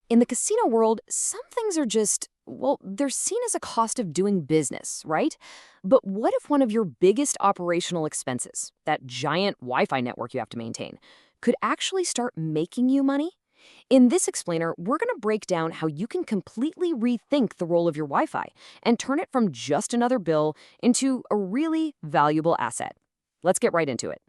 In the casino world, some things are just, well, they're seen as a cost of doing business, right? But what if one of your biggest operational expenses, that giant Wi-Fi network you have to maintain, could actually start making you money? In this explainer, we're going to break down how you can completely rethink the role of your Wi-Fi and turn it from just another bill into a really valuable asset. Let's get right into it.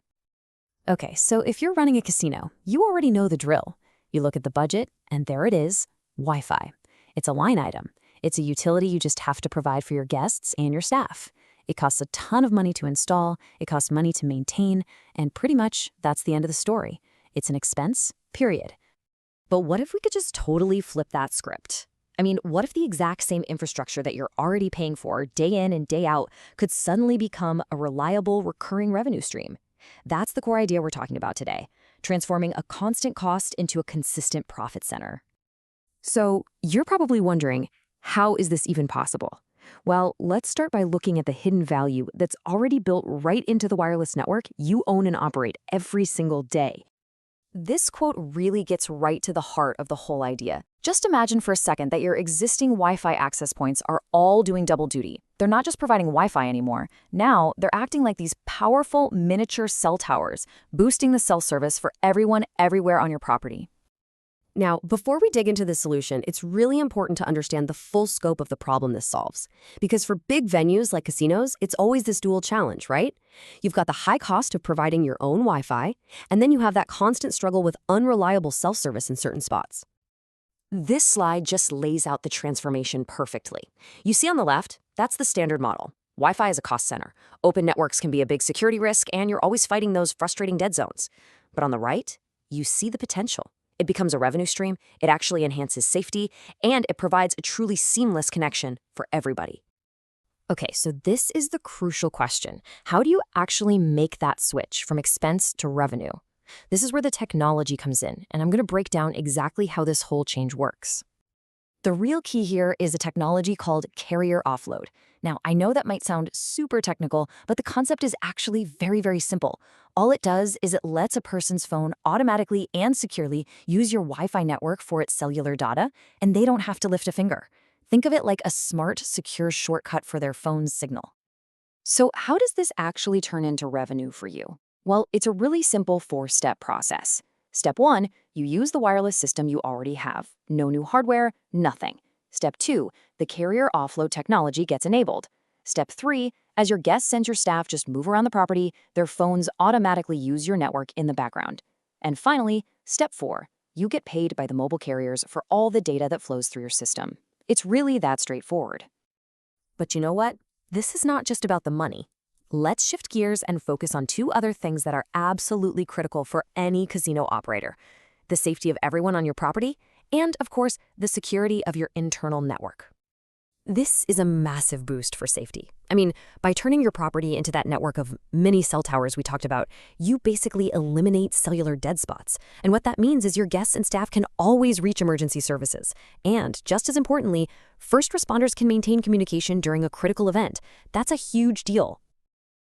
Okay, so if you're running a casino, you already know the drill. You look at the budget, and there it is, Wi-Fi. It's a line item. It's a utility you just have to provide for your guests and your staff. It costs a ton of money to install, it costs money to maintain, and pretty much that's the end of the story. It's an expense, period. But what if we could just totally flip that script? I mean, what if the exact same infrastructure that you're already paying for day in and day out could suddenly become a reliable, recurring revenue stream? That's the core idea we're talking about today, transforming a constant cost into a consistent profit center. So you're probably wondering, how is this even possible? Well, let's start by looking at the hidden value that's already built right into the wireless network you own and operate every single day. This quote really gets right to the heart of the whole idea. Just imagine for a second that your existing Wi-Fi access points are all doing double duty. They're not just providing Wi-Fi anymore. Now, they're acting like these powerful miniature cell towers, boosting the cell service for everyone everywhere on your property. Now, before we dig into the solution, it's really important to understand the full scope of the problem this solves. Because for big venues like casinos, it's always this dual challenge, right? You've got the high cost of providing your own Wi-Fi, and then you have that constant struggle with unreliable cell service in certain spots. This slide just lays out the transformation perfectly. You see on the left, that's the standard model. Wi-Fi is a cost center. Open networks can be a big security risk, and you're always fighting those frustrating dead zones. But on the right, you see the potential. It becomes a revenue stream, it actually enhances safety, and it provides a truly seamless connection for everybody. Okay, so this is the crucial question. How do you actually make that switch from expense to revenue? This is where the technology comes in, and I'm going to break down exactly how this whole change works. The real key here is a technology called carrier offload. Now, I know that might sound super technical, but the concept is actually very, very simple. All it does is it lets a person's phone automatically and securely use your Wi-Fi network for its cellular data, and they don't have to lift a finger. Think of it like a smart, secure shortcut for their phone's signal. So how does this actually turn into revenue for you? Well, it's a really simple 4-step process. Step 1, you use the wireless system you already have. No new hardware, nothing. Step 2, the carrier offload technology gets enabled. Step 3, as your guests and your staff just move around the property, their phones automatically use your network in the background. And finally, Step 4, you get paid by the mobile carriers for all the data that flows through your system. It's really that straightforward. But you know what? This is not just about the money. Let's shift gears and focus on 2 other things that are absolutely critical for any casino operator: the safety of everyone on your property, and, of course, the security of your internal network. This is a massive boost for safety. I mean, by turning your property into that network of mini cell towers we talked about, you basically eliminate cellular dead spots. And what that means is your guests and staff can always reach emergency services. And, just as importantly, first responders can maintain communication during a critical event. That's a huge deal.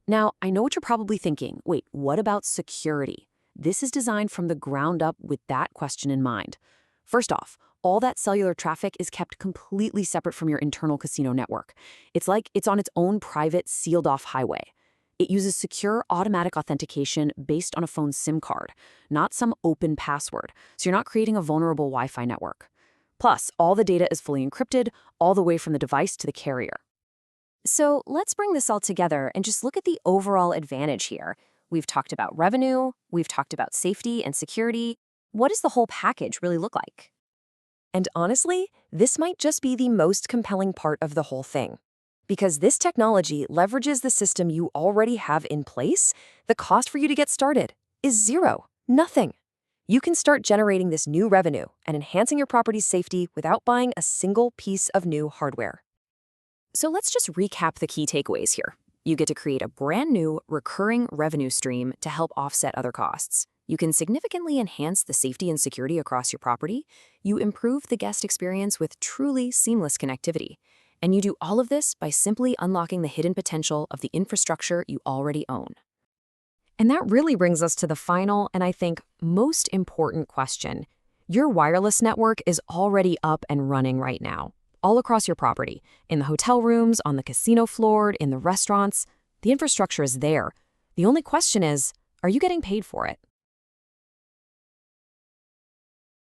Now, I know what you're probably thinking. Wait, what about security? This is designed from the ground up with that question in mind. First off, all that cellular traffic is kept completely separate from your internal casino network. It's like it's on its own private, sealed-off highway. It uses secure automatic authentication based on a phone's SIM card, not some open password, so you're not creating a vulnerable Wi-Fi network. Plus, all the data is fully encrypted, all the way from the device to the carrier. So let's bring this all together and just look at the overall advantage here. We've talked about revenue, we've talked about safety and security. What does the whole package really look like? And honestly, this might just be the most compelling part of the whole thing. Because this technology leverages the system you already have in place, the cost for you to get started is zero, nothing. You can start generating this new revenue and enhancing your property's safety without buying a single piece of new hardware. So let's just recap the key takeaways here. You get to create a brand new, recurring revenue stream to help offset other costs. You can significantly enhance the safety and security across your property. You improve the guest experience with truly seamless connectivity. And you do all of this by simply unlocking the hidden potential of the infrastructure you already own. And that really brings us to the final and I think most important question. Your wireless network is already up and running right now, all across your property, in the hotel rooms, on the casino floor, in the restaurants. The infrastructure is there. The only question is, are you getting paid for it?